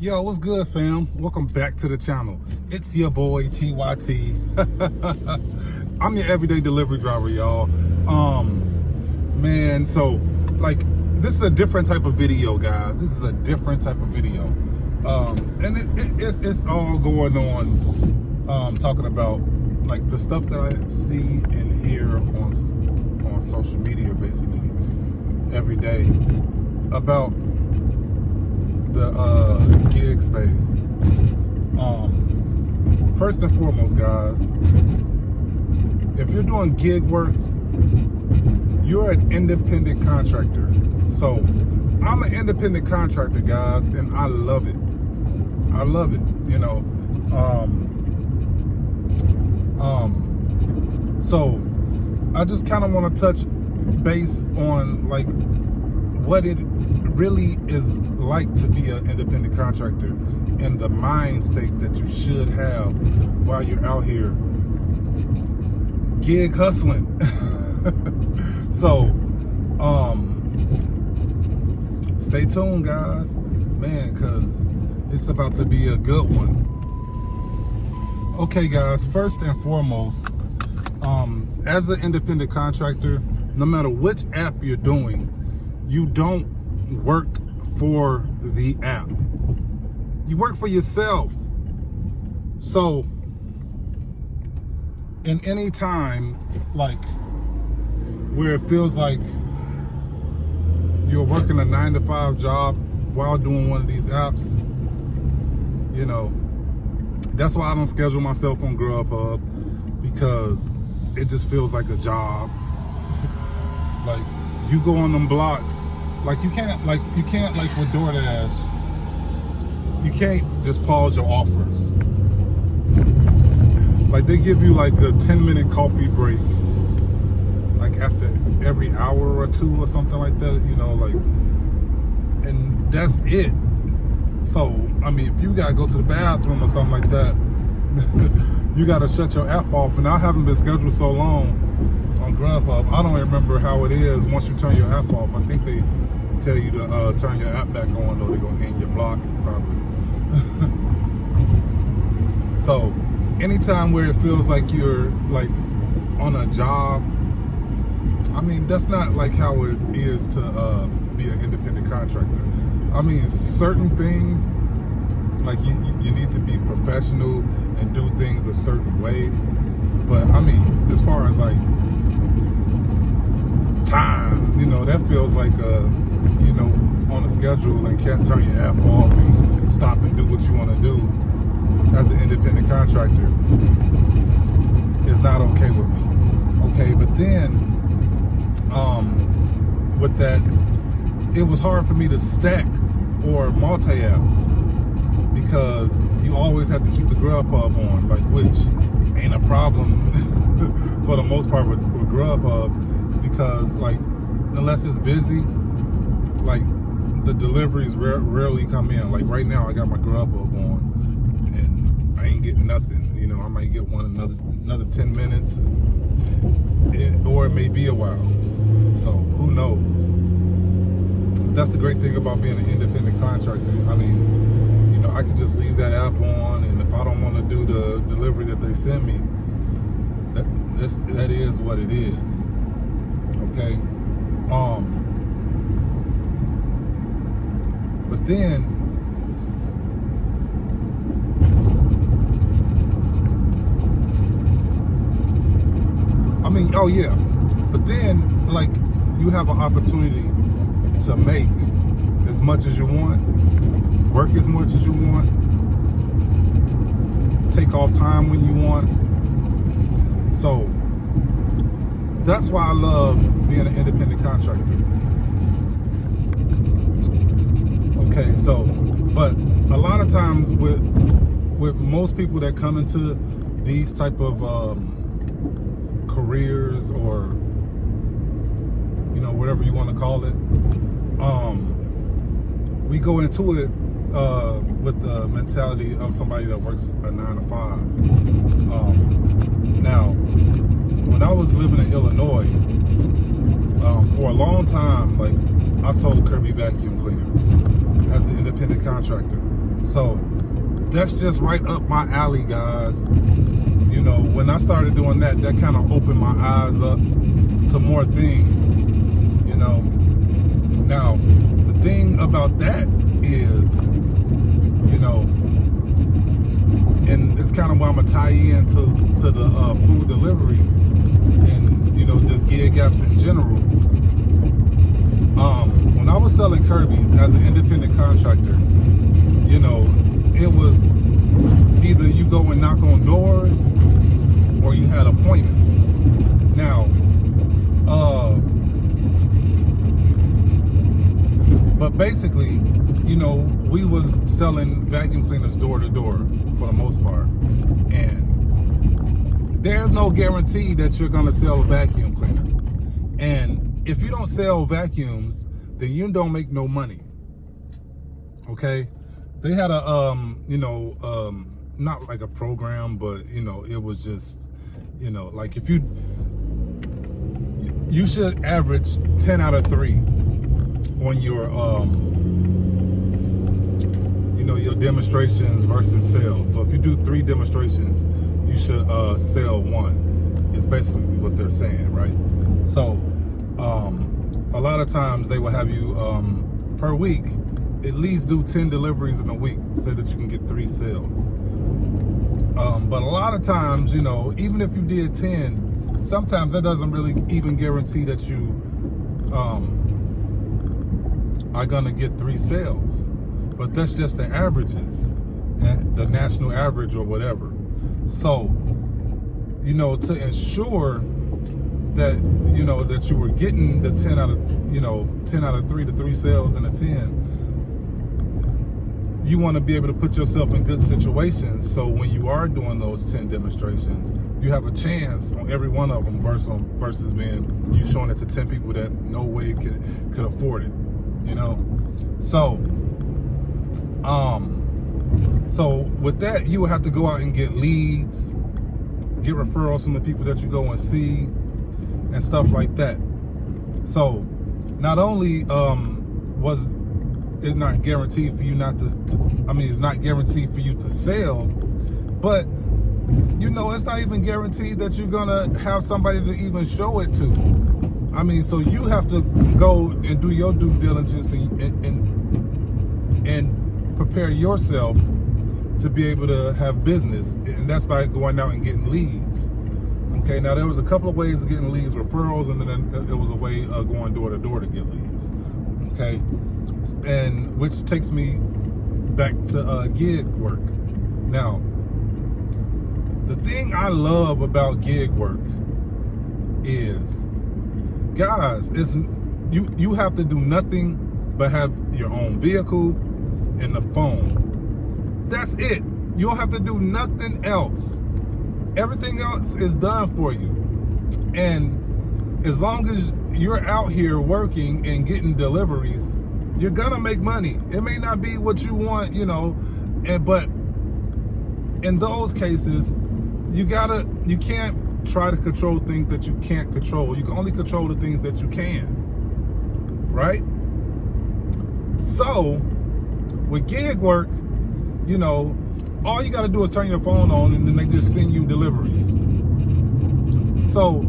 Yo, what's good, fam? Welcome back to the channel. It's your boy TYT. I'm your everyday delivery driver, y'all. Man, so like this is a different type of video, guys. This is a different type of video. And it's all going on talking about like the stuff that I see and hear on social media basically every day about the gig space. First and foremost, guys, if you're doing gig work, you're an independent contractor. So I'm an independent contractor, guys, and I love it. I love it, you know. So I just kind of want to touch base on like what it really is like to be an independent contractor and the mind state that you should have while you're out here gig hustling. So stay tuned, guys, man, because it's about to be a good one. Okay, guys, first and foremost, as an independent contractor, no matter which app you're doing, you don't work for the app. You work for yourself. So in any time like where it feels like you're working a 9-to-5 job while doing one of these apps, you know, that's why I don't schedule myself on GrubHub, because it just feels like a job. Like you go on them blocks, like you can't like with DoorDash, you can't just pause your offers. Like they give you like a 10-minute coffee break, like after every hour or two or something like that, you know, like, and that's it. So, I mean, if you gotta go to the bathroom or something like that, you gotta shut your app off. And I haven't been scheduled so long on GrubHub, I don't remember how it is once you turn your app off. I think they tell you to turn your app back on, or they're gonna end your block probably. So anytime where it feels like you're like on a job, I mean, that's not like how it is to be an independent contractor. I mean, certain things, like you need to be professional and do things a certain way. But I mean, as far as like time, you know, that feels like you know, on a schedule and can't turn your app off and stop and do what you want to do as an independent contractor is not okay with me. Okay, but then with that, it was hard for me to stack or multi-app, because you always have to keep the GrubHub on, like, which ain't a problem for the most part with GrubHub. It's because, like, unless it's busy, like, the deliveries rarely come in. Like right now I got my GrubHub on and I ain't getting nothing. You know, I might get one another 10 minutes, or it may be a while. So who knows? But that's the great thing about being an independent contractor. I mean, you know, I can just leave that app on, and if I don't want to do the delivery that they send me, that is what it is. Okay. But then I mean, oh yeah, but then like you have an opportunity to make as much as you want, work as much as you want, take off time when you want. So that's why I love being an independent contractor. Okay, so, but a lot of times with most people that come into these type of careers, or you know, whatever you want to call it, we go into it with the mentality of somebody that works a 9-to-5. Now, when I was living in Illinois, for a long time, like I sold Kirby vacuum cleaners as an independent contractor. So that's just right up my alley, guys. You know, when I started doing that, that kind of opened my eyes up to more things, you know. Now, the thing about that is, you know, and it's kind of why I'm gonna tie in to the food delivery and, you know, just gig apps in general. When I was selling Kirby's as an independent contractor, you know, it was either you go and knock on doors or you had appointments. Now, but basically, you know, we was selling vacuum cleaners door to door for the most part. And there's no guarantee that you're gonna sell a vacuum cleaner. And if you don't sell vacuums, then you don't make no money. Okay? They had a, you know, not like a program, but, you know, it was just, you know, like if you should average 10 out of 3 on your, you know, your demonstrations versus sales. So if you do 3 demonstrations, you should sell 1. It's basically what they're saying, right? So a lot of times they will have you per week at least do 10 deliveries in a week so that you can get 3 sales. But a lot of times, you know, even if you did 10, sometimes that doesn't really even guarantee that you are gonna get 3 sales. But that's just the averages, the national average or whatever. So, you know, to ensure that, you know, that you were getting the 10 out of 3 to 3 sales in a 10, you want to be able to put yourself in good situations. So when you are doing those 10 demonstrations, you have a chance on every one of them versus being you showing it to 10 people that no way could afford it, you know? So, so with that, you will have to go out and get leads, get referrals from the people that you go and see and stuff like that. So not only, was it's not guaranteed for you not it's not guaranteed for you to sell, but, you know, it's not even guaranteed that you're gonna have somebody to even show it to. I mean, so you have to go and do your due diligence and prepare yourself to be able to have business, and that's by going out and getting leads. Okay, now there was a couple of ways of getting leads, referrals, and then there was a way of going door to door to get leads. Okay. And which takes me back to gig work. Now, the thing I love about gig work is, guys, it's you have to do nothing but have your own vehicle and the phone. That's it. You don't have to do nothing else. Everything else is done for you. And as long as you're out here working and getting deliveries, you're gonna make money. It may not be what you want, you know, but in those cases, you can't try to control things that you can't control. You can only control the things that you can, right? So with gig work, you know, all you gotta do is turn your phone on and then they just send you deliveries. So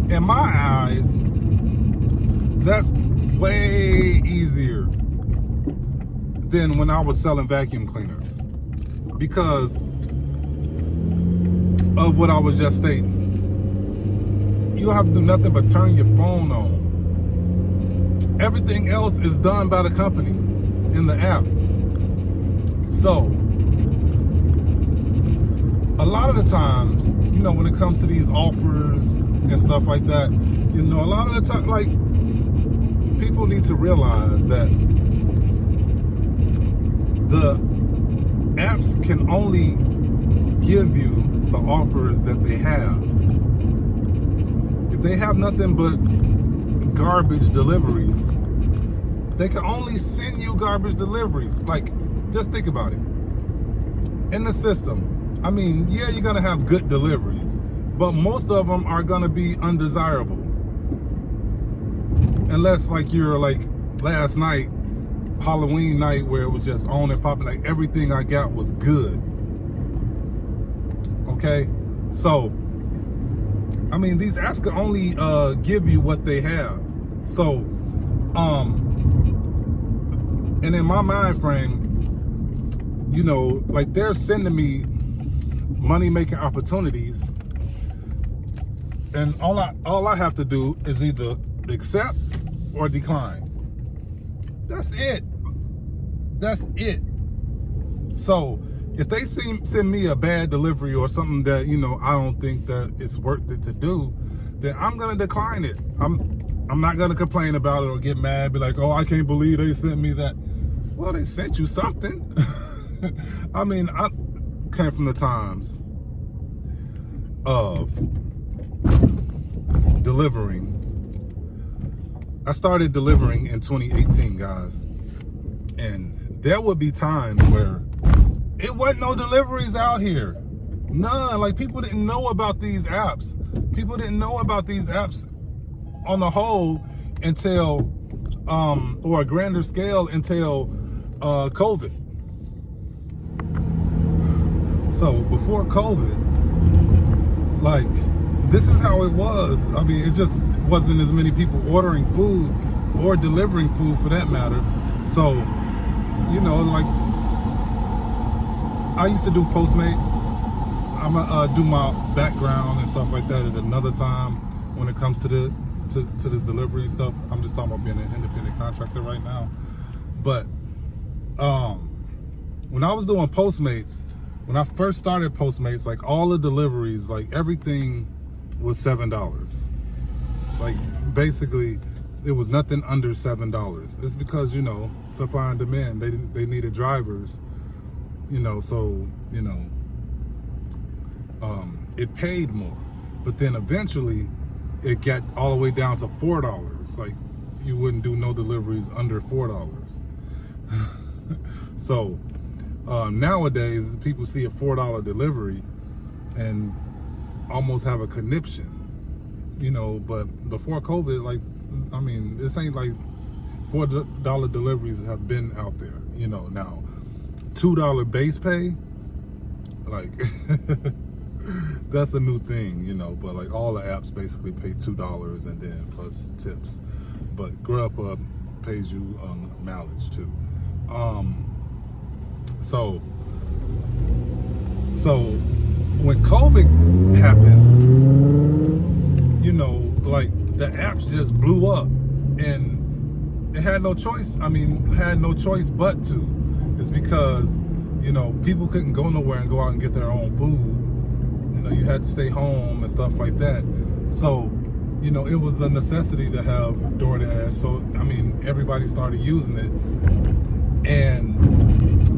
in my eyes, that's way easier than when I was selling vacuum cleaners because of what I was just stating. You don't have to do nothing but turn your phone on. Everything else is done by the company in the app. So, a lot of the times, you know, when it comes to these offers and stuff like that, you know, a lot of the time, like, people need to realize that the apps can only give you the offers that they have. If they have nothing but garbage deliveries, they can only send you garbage deliveries. Like, just think about it. In the system, I mean, yeah, you're gonna have good deliveries, but most of them are gonna be undesirable. Unless, like, you're like last night, Halloween night where it was just on and popping. Like everything I got was good. Okay, so I mean, these apps can only give you what they have. So, and in my mind frame, you know, like they're sending me money making opportunities, and all I have to do is either accept or decline. That's it. That's it. So if they send me a bad delivery or something that, you know, I don't think that it's worth it to do, then I'm gonna decline it. I'm not gonna complain about it or get mad, be like, oh, I can't believe they sent me that. Well, they sent you something. I mean, I came from the times of delivering. I started delivering in 2018, guys. And there would be times where it wasn't no deliveries out here. None. Like, people didn't know about these apps. People didn't know about these apps on the whole until, or a grander scale until COVID. So before COVID, like, this is how it was. I mean, it just wasn't as many people ordering food or delivering food for that matter. So, you know, like, I used to do Postmates. I'm gonna do my background and stuff like that at another time when it comes to this delivery stuff. I'm just talking about being an independent contractor right now. But when I was doing Postmates, when I first started Postmates, like all the deliveries, like everything was $7. Like basically, it was nothing under $7. It's because, you know, supply and demand. They needed drivers, you know, so, you know, it paid more. But then eventually it got all the way down to $4. Like, you wouldn't do no deliveries under $4. So nowadays people see a $4 delivery and almost have a conniption, you know. But before COVID, like, I mean, this ain't like $4 deliveries have been out there, you know. Now $2 base pay, like that's a new thing, you know. But like all the apps basically pay $2 and then plus tips. But GrubHub pays you mileage too. So when COVID happened, you know, like the apps just blew up, and it had no choice. I mean, had no choice but to. It's because, you know, people couldn't go nowhere and go out and get their own food. You know, you had to stay home and stuff like that. So, you know, it was a necessity to have DoorDash. So, I mean, everybody started using it, and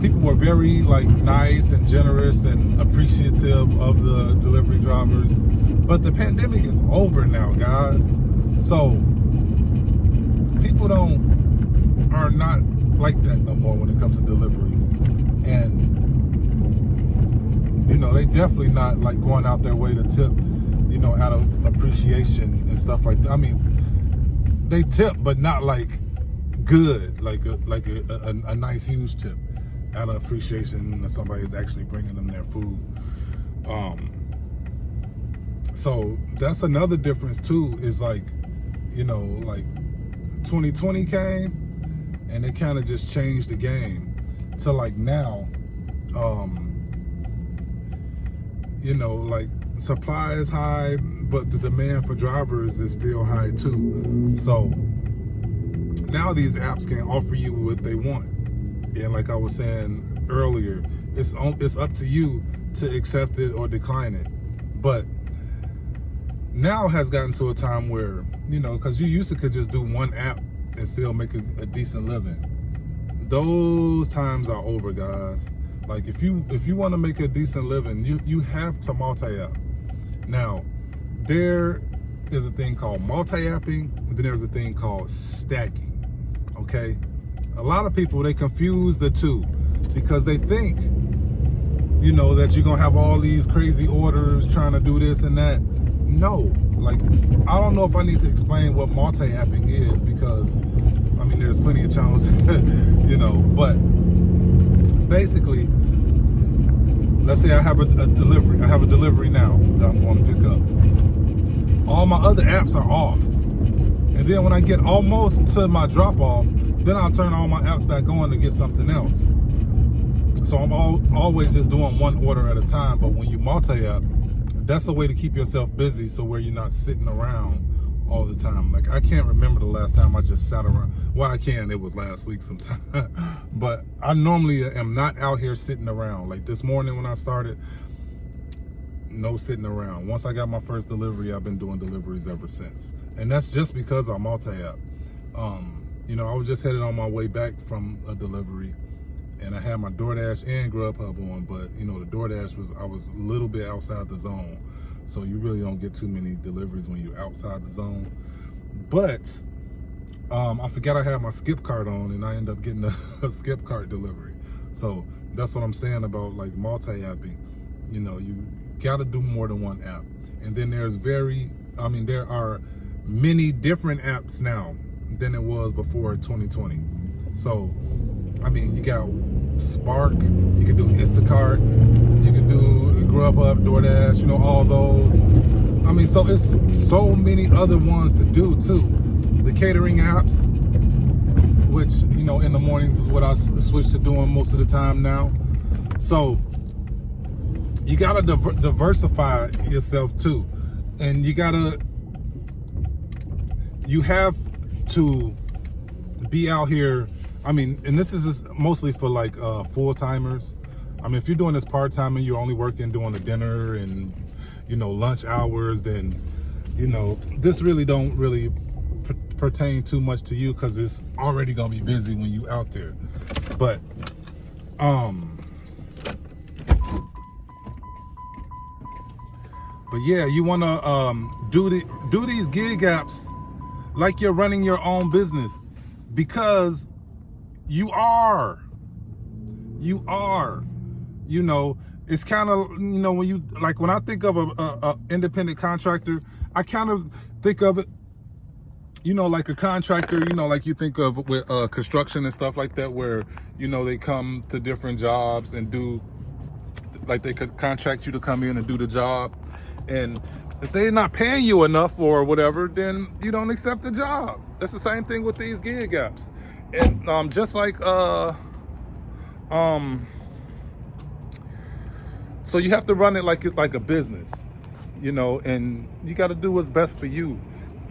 people were very like nice and generous and appreciative of the delivery drivers. But the pandemic is over now, guys. So people are not like that no more when it comes to deliveries. And, you know, they definitely not like going out their way to tip, you know, out of appreciation and stuff like that. I mean, they tip, but not like good, like a nice huge tip out of appreciation that somebody is actually bringing them their food. So that's another difference too, is like, you know, like 2020 came and it kind of just changed the game to like now, you know, like supply is high, but the demand for drivers is still high too. So now these apps can offer you what they want. And like I was saying earlier, it's up to you to accept it or decline it. But now has gotten to a time where, you know, because you used to could just do one app and still make a decent living. Those times are over, guys. Like if you want to make a decent living, you have to multi-app. Now, there is a thing called multi-apping, and then there's a thing called stacking. Okay? A lot of people, they confuse the two because they think, you know, that you're gonna have all these crazy orders trying to do this and that. No, like, I don't know if I need to explain what multi-apping is, because I I mean, there's plenty of channels, you know, but basically, let's say I have a delivery. I have a delivery now that I'm going to pick up. All my other apps are off. And then when I get almost to my drop off, then I'll turn all my apps back on to get something else. So I'm always just doing one order at a time. But when you multi-app, that's a way to keep yourself busy, so where you're not sitting around all the time. Like, I can't remember the last time I just sat around. Well, I can, it was last week sometime. But I normally am not out here sitting around. Like this morning when I started, no sitting around. Once I got my first delivery, I've been doing deliveries ever since. And that's just because I multi-app. You know, I was just headed on my way back from a delivery, and I had my DoorDash and GrubHub on, but you know, the DoorDash I was a little bit outside the zone. So you really don't get too many deliveries when you're outside the zone. But I forgot I had my skip cart on, and I end up getting a skip cart delivery. So that's what I'm saying about like multi-apping. You know, you gotta do more than one app. And then there are many different apps now than it was before 2020. So, I mean, you got Spark, you can do Instacart, you can do GrubHub, DoorDash, you know, all those. I mean, so it's so many other ones to do too. The catering apps, which, you know, in the mornings is what I switch to doing most of the time now. So you gotta diversify yourself too. And you have to be out here. I mean, and this is mostly for like full-timers. I mean, if you're doing this part-time and you're only working doing the dinner and, you know, lunch hours, then, you know, this really don't really pertain too much to you, because it's already gonna be busy when you out there. But yeah, you wanna do these gig apps like you're running your own business, because you are, you know, it's kind of, you know, when I think of a independent contractor, I kind of think of it, you know, like a contractor, you know, like you think of with construction and stuff like that, where, you know, they come to different jobs and do, like they could contract you to come in and do the job. And if they're not paying you enough or whatever, then you don't accept the job. That's the same thing with these gig apps. And just like so you have to run it like it's like a business, you know, and you got to do what's best for you.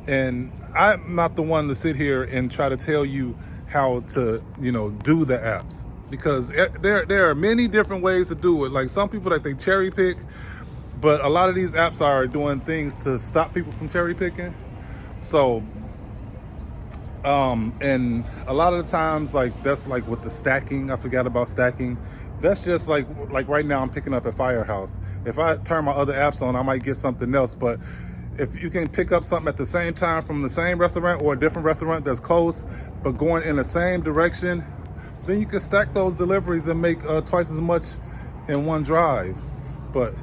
And I'm not the one to sit here and try to tell you how to, you know, do the apps, because there are many different ways to do it. Like some people, like, they cherry pick, but a lot of these apps are doing things to stop people from cherry picking. So and a lot of the times, like, that's like with the stacking. I forgot about stacking. That's just like right now I'm picking up at Firehouse. If I turn my other apps on, I might get something else. But if you can pick up something at the same time from the same restaurant or a different restaurant that's close, but going in the same direction, then you can stack those deliveries and make twice as much in one drive. But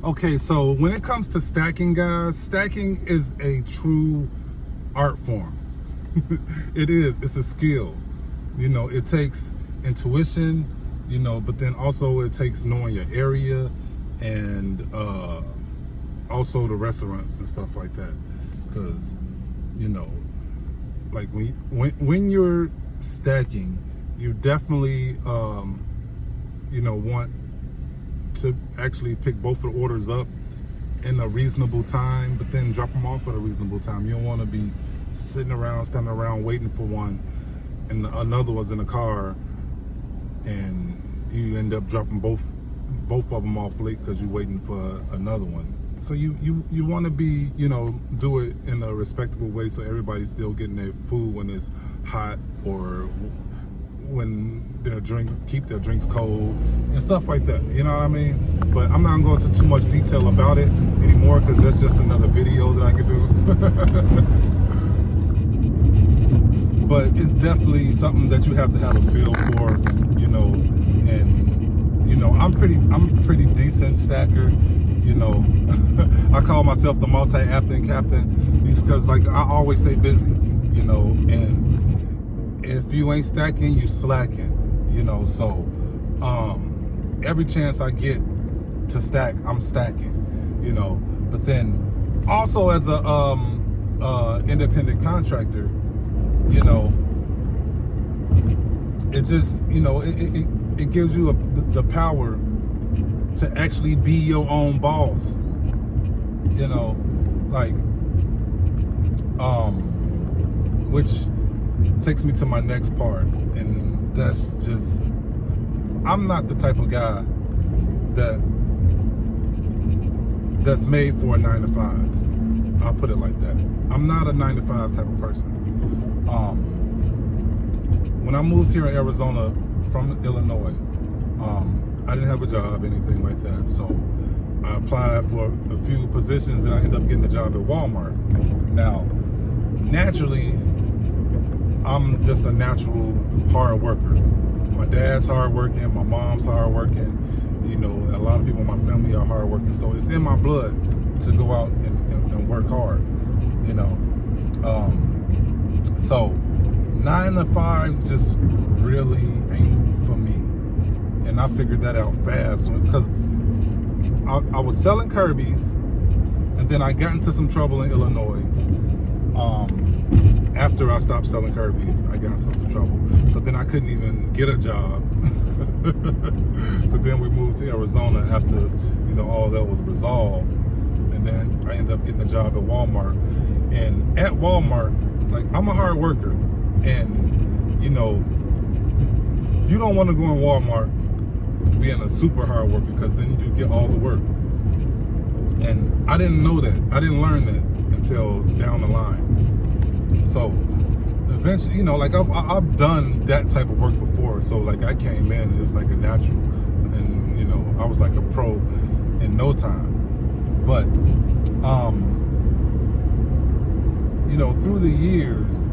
okay, so when it comes to stacking, guys, stacking is a true art form. It is. It's a skill. You know, it takes intuition, you know, but then also it takes knowing your area and also the restaurants and stuff like that. Because, you know, like when you're stacking, you definitely, you know, want to actually pick both of the orders up in a reasonable time, but then drop them off at a reasonable time. You don't want to be standing around waiting for one, and another one's in the car, and you end up dropping both of them off late because you're waiting for another one. So you want to be, you know, do it in a respectable way, so everybody's still getting their food when it's hot, or when their drinks, keep their drinks cold and stuff like that, you know what I mean? But I'm not going to go into too much detail about it anymore, because that's just another video that I could do. But it's definitely something that you have to have a feel for, you know. And you know, I'm pretty decent stacker, You know, I call myself the multi-apting captain because like I always stay busy, you know, and if you ain't stacking, you slacking, you know. So every chance I get to stack, I'm stacking, you know. But then also as a independent contractor, you know, it just, you know, it gives you the power to actually be your own boss, you know, like, which takes me to my next part, and that's just, I'm not the type of guy that's made for a 9-to-5. I'll put it like that. I'm not a 9-to-5 type of person. When I moved here in Arizona from Illinois, I didn't have a job, anything like that. So I applied for a few positions and I ended up getting a job at Walmart. Now, naturally, I'm just a natural hard worker. My dad's hard working, my mom's hard working, you know, a lot of people in my family are hard working. So it's in my blood to go out and work hard, you know. So 9-to-5s just really ain't for me. And I figured that out fast because I was selling Kirby's, and then I got into some trouble in Illinois. After I stopped selling Kirby's, I got into some trouble. So then I couldn't even get a job. So then we moved to Arizona after, you know, all that was resolved. And then I ended up getting a job at Walmart. And at Walmart, like, I'm a hard worker. And, you know, you don't want to go in Walmart being a super hard worker, because then you get all the work. And I didn't know that. I didn't learn that until down the line. So eventually, you know, like I've done that type of work before. So like I came in, it was like a natural, and you know, I was like a pro in no time. But you know, through the years,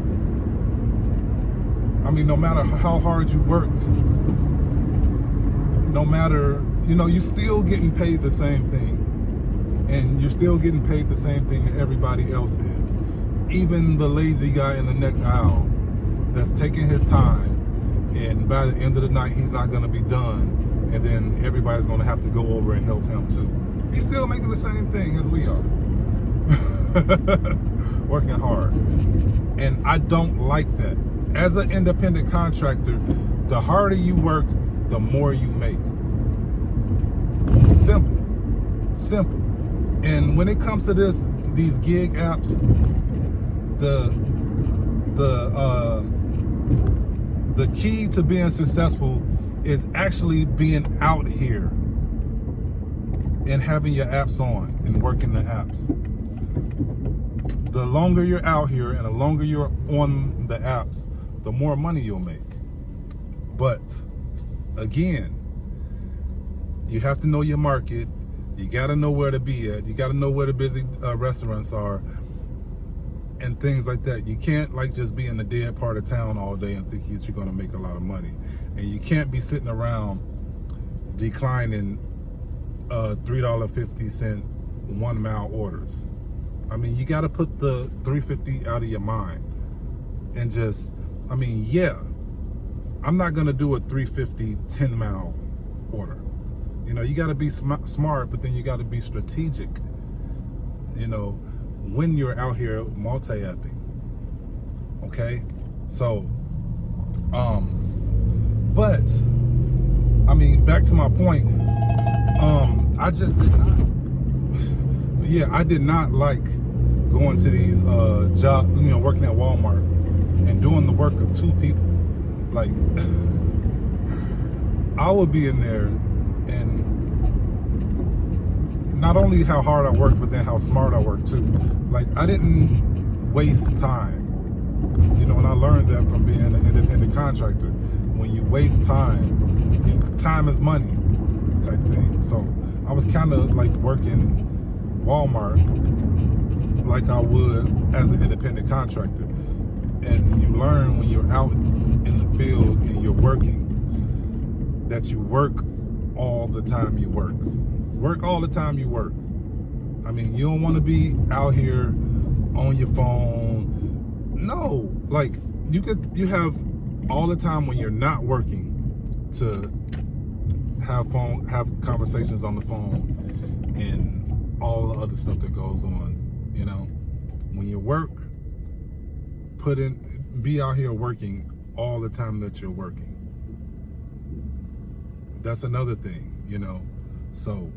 I mean, no matter how hard you work, no matter, you know, you're still getting paid the same thing. And you're still getting paid the same thing that everybody else is. Even the lazy guy in the next aisle that's taking his time, and by the end of the night, he's not going to be done. And then everybody's going to have to go over and help him too. He's still making the same thing as we are. Working hard. And I don't like that. As an independent contractor, the harder you work, the more you make. Simple. Simple. And when it comes to these gig apps, the key to being successful is actually being out here and having your apps on and working the apps. The longer you're out here and the longer you're on the apps, the more money you'll make. But again, you have to know your market. You got to know where to be at. You got to know where the busy restaurants are and things like that. You can't like just be in the dead part of town all day and think you're going to make a lot of money. And you can't be sitting around declining $3.50 1 mile orders. I mean, you got to put the $3.50 out of your mind and just, I mean, yeah, I'm not going to do a $3.50 10 mile order. You know, you got to be smart, but then you got to be strategic, you know, when you're out here multi-apping. Okay? So, but, I mean, back to my point, I just did not, yeah, I did not like going to these jobs, you know, working at Walmart and doing the work of 2 people. Like, I would be in there, and not only how hard I work, but then how smart I work too. Like, I didn't waste time. You know, and I learned that from being an independent contractor. When you waste time, time is money type thing. So I was kind of like working Walmart like I would as an independent contractor. And you learn when you're out in the field and you're working, that you work all the time you work. Work all the time you work. I mean, you don't want to be out here on your phone. No, like you have all the time when you're not working to have conversations on the phone and all the other stuff that goes on. You know, when you work, be out here working all the time that you're working. That's another thing, you know. So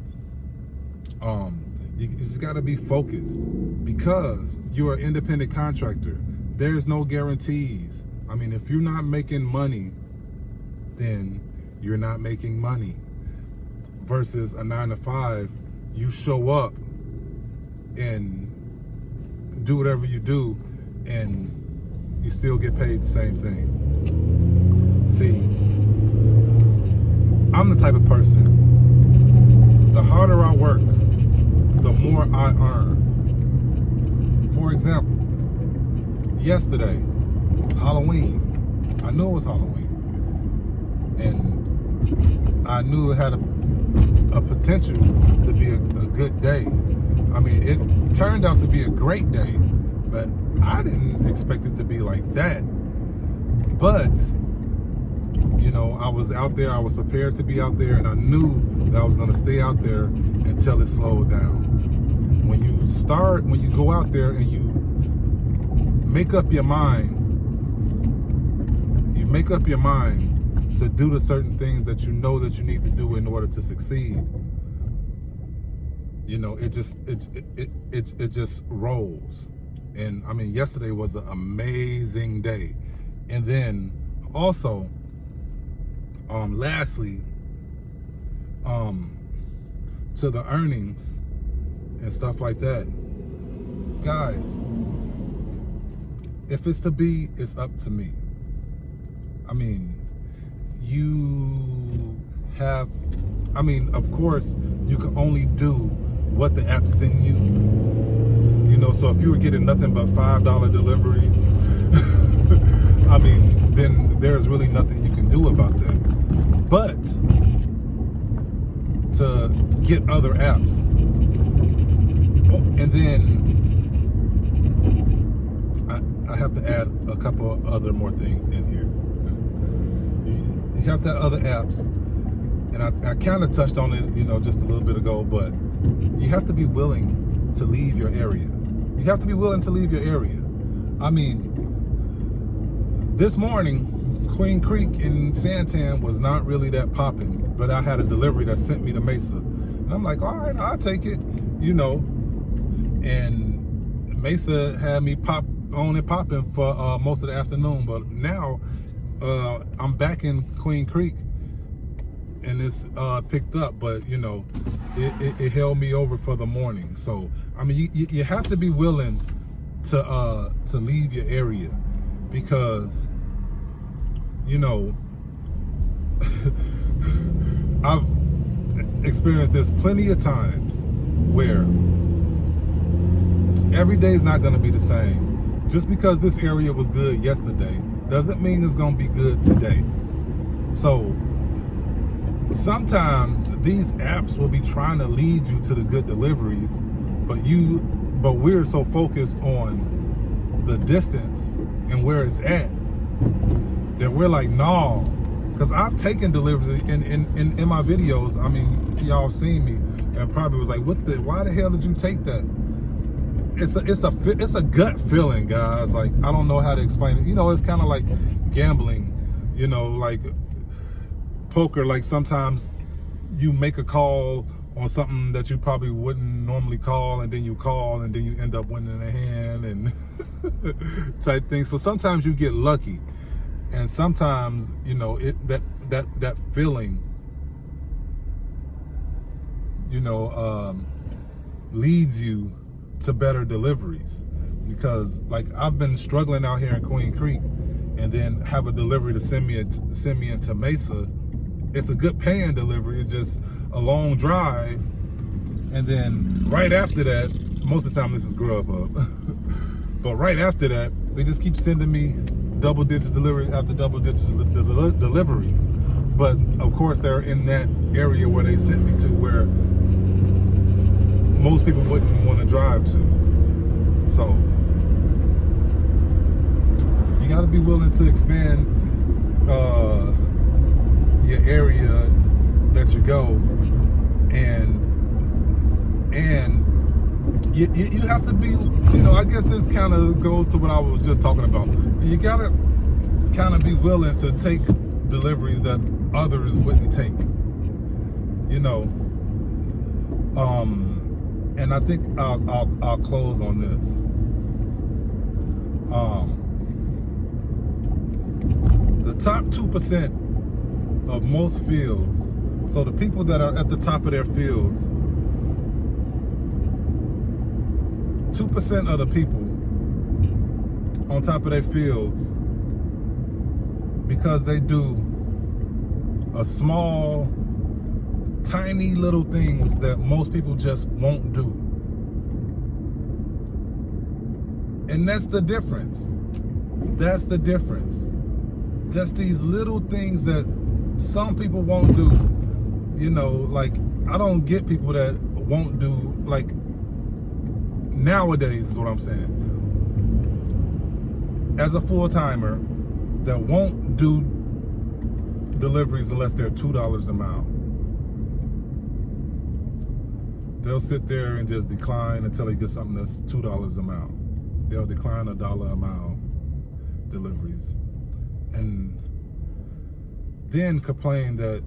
you just got to be focused, because you're an independent contractor. There's no guarantees. I mean, if you're not making money, then you're not making money. Versus a 9 to 5, you show up and do whatever you do and you still get paid the same thing. See, I'm the type of person, the harder I work, the more I earn. For example, yesterday, it's Halloween. I knew it was Halloween. And I knew it had a potential to be a good day. I mean, it turned out to be a great day, but I didn't expect it to be like that. But, you know, I was out there, I was prepared to be out there, and I knew that I was going to stay out there until it slowed down. When you go out there and you make up your mind to do the certain things that you know that you need to do in order to succeed, you know, it just rolls. And I mean, yesterday was an amazing day. And then also, lastly, to the earnings and stuff like that, guys, if it's to be, it's up to me. I mean, of course, you can only do what the app send you. You know, so if you were getting nothing but $5 deliveries, I mean, then there's really nothing you can do about that. But to get other apps, and then I have to add a couple of other more things in here. You have that other apps, and I kind of touched on it, you know, just a little bit ago, but you have to be willing to leave your area. You have to be willing to leave your area. I mean, this morning, Queen Creek in Santan was not really that popping, but I had a delivery that sent me to Mesa. And I'm like, all right, I'll take it, you know. And Mesa had me on and popping for most of the afternoon, but now I'm back in Queen Creek and it's picked up, but you know, it held me over for the morning. So I mean, you have to be willing to leave your area, because you know, I've experienced this plenty of times where every day is not going to be the same. Just because this area was good yesterday doesn't mean it's going to be good today. So sometimes these apps will be trying to lead you to the good deliveries, but we're so focused on the distance and where it's at that we're like, no. Because I've taken deliveries in my videos. I mean, y'all have seen me and probably was like, why the hell did you take that? It's a gut feeling, guys. Like, I don't know how to explain it. You know, it's kind of like gambling, you know, like poker. Like sometimes you make a call on something that you probably wouldn't normally call, and then you call and then you end up winning a hand and type thing. So sometimes you get lucky, and sometimes, you know, that feeling, you know, leads you to better deliveries. Because like, I've been struggling out here in Queen Creek, and then have a delivery to send me into Mesa. It's a good paying delivery. It's just a long drive, and then right after that, most of the time this is GrubHub, but right after that, they just keep sending me double-digit deliveries after double-digit deliveries. But of course, they're in that area where they sent me to, where most people wouldn't want to drive to. So you got to be willing to expand your area that you go, and you have to be, you know, I guess this kind of goes to what I was just talking about. You got to kind of be willing to take deliveries that others wouldn't take, you know. And I think I'll close on this. The top 2% of most fields, so the people that are at the top of their fields, 2% of the people on top of their fields, because they do a small, tiny little things that most people just won't do. And that's the difference. That's the difference. Just these little things that some people won't do. You know, like, I don't get people that won't do, like, nowadays is what I'm saying. As a full-timer that won't do deliveries unless they're $2 a mile. They'll sit there and just decline until they get something that's $2 a mile. They'll decline $1 a mile deliveries, and then complain that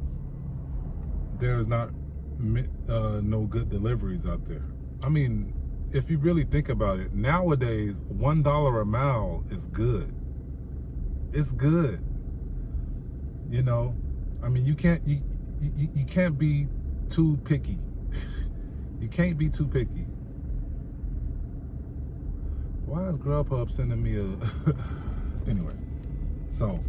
there's not no good deliveries out there. I mean, if you really think about it, nowadays $1 a mile is good. It's good. You know, I mean, you can't be too picky. You can't be too picky. Why is GrubHub sending me a anyway? So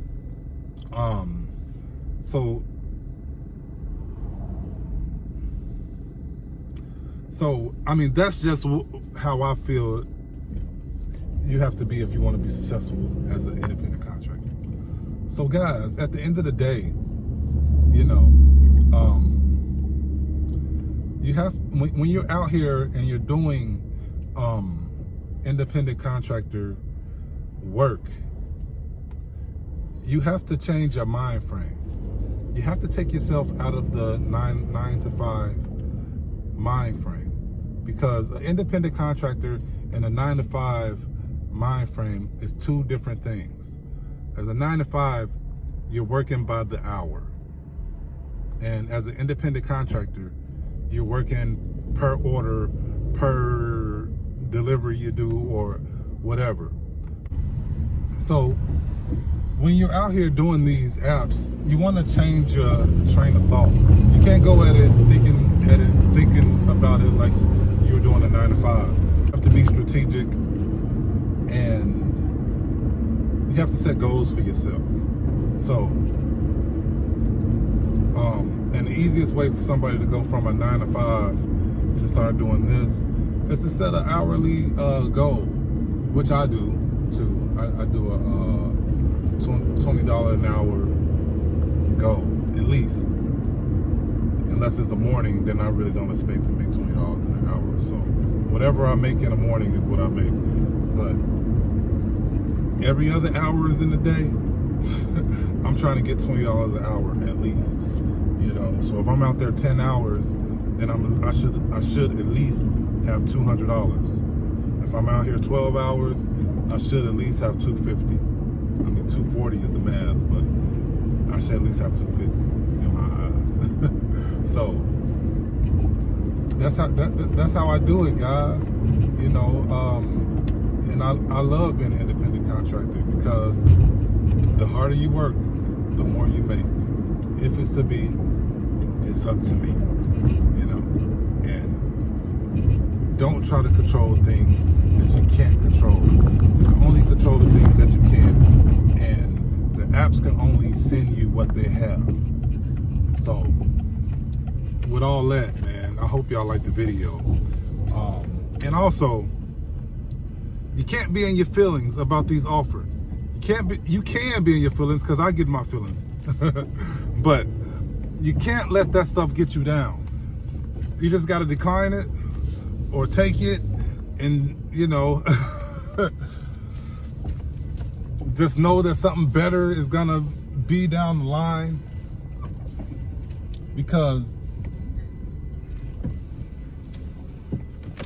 I mean, that's just how I feel you have to be if you want to be successful as an independent contractor. So guys, at the end of the day, you know, you have, when you're out here and you're doing independent contractor work, you have to change your mind frame. You have to take yourself out of the 9 to 5 mind frame, because an independent contractor and a 9 to 5 mind frame is two different things. As a 9 to 5, you're working by the hour, and as an independent contractor, you're working per order, per delivery you do, or whatever. So when you're out here doing these apps, you want to change your train of thought. You can't go at it thinking about it like you're doing a 9 to 5. You have to be strategic, and you have to set goals for yourself. So and the easiest way for somebody to go from a 9 to 5 to start doing this is to set an hourly goal, which I do too. I do a $20 an hour goal, at least. Unless it's the morning, then I really don't expect to make $20 an hour. So whatever I make in the morning is what I make. But every other hours in the day, I'm trying to get $20 an hour at least. You know, so if I'm out there 10 hours, then I should at least have $200. If I'm out here 12 hours, I should at least have $250. I mean, $240 is the math, but I should at least have $250 in my eyes. So that's how I do it, guys. You know, and I love being an independent contractor, because the harder you work, the more you make. If it's to be, it's up to me, you know. And don't try to control things that you can't control. You can only control the things that you can, and the apps can only send you what they have. So with all that, man, I hope y'all like the video. And also, you can't be in your feelings about these offers. You can be in your feelings, because I get my feelings. But you can't let that stuff get you down. You just got to decline it, or take it and, you know, just know that something better is gonna be down the line. Because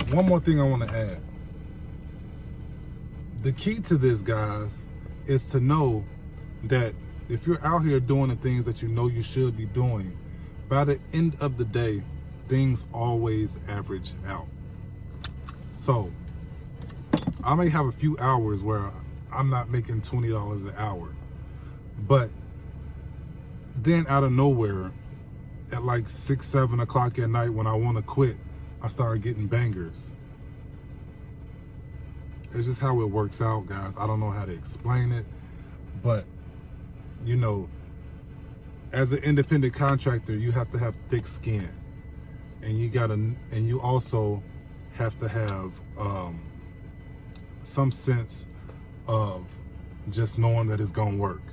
one more thing I want to add. The key to this, guys, is to know that if you're out here doing the things that you know you should be doing, by the end of the day, things always average out. So I may have a few hours where I'm not making $20 an hour, but then out of nowhere, at like 6, 7 o'clock at night when I want to quit, I started getting bangers. It's just how it works out, guys. I don't know how to explain it, but you know, as an independent contractor, you have to have thick skin, and you also have to have some sense of just knowing that it's gonna work,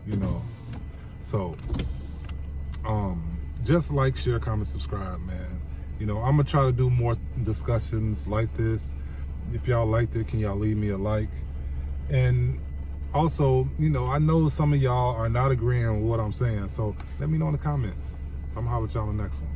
you know. So just like, share, comment, subscribe, man. You know, I'm gonna try to do more discussions like this. If y'all liked it, can y'all leave me a like? And also, you know, I know some of y'all are not agreeing with what I'm saying, so let me know in the comments. I'm gonna holler at y'all on the next one.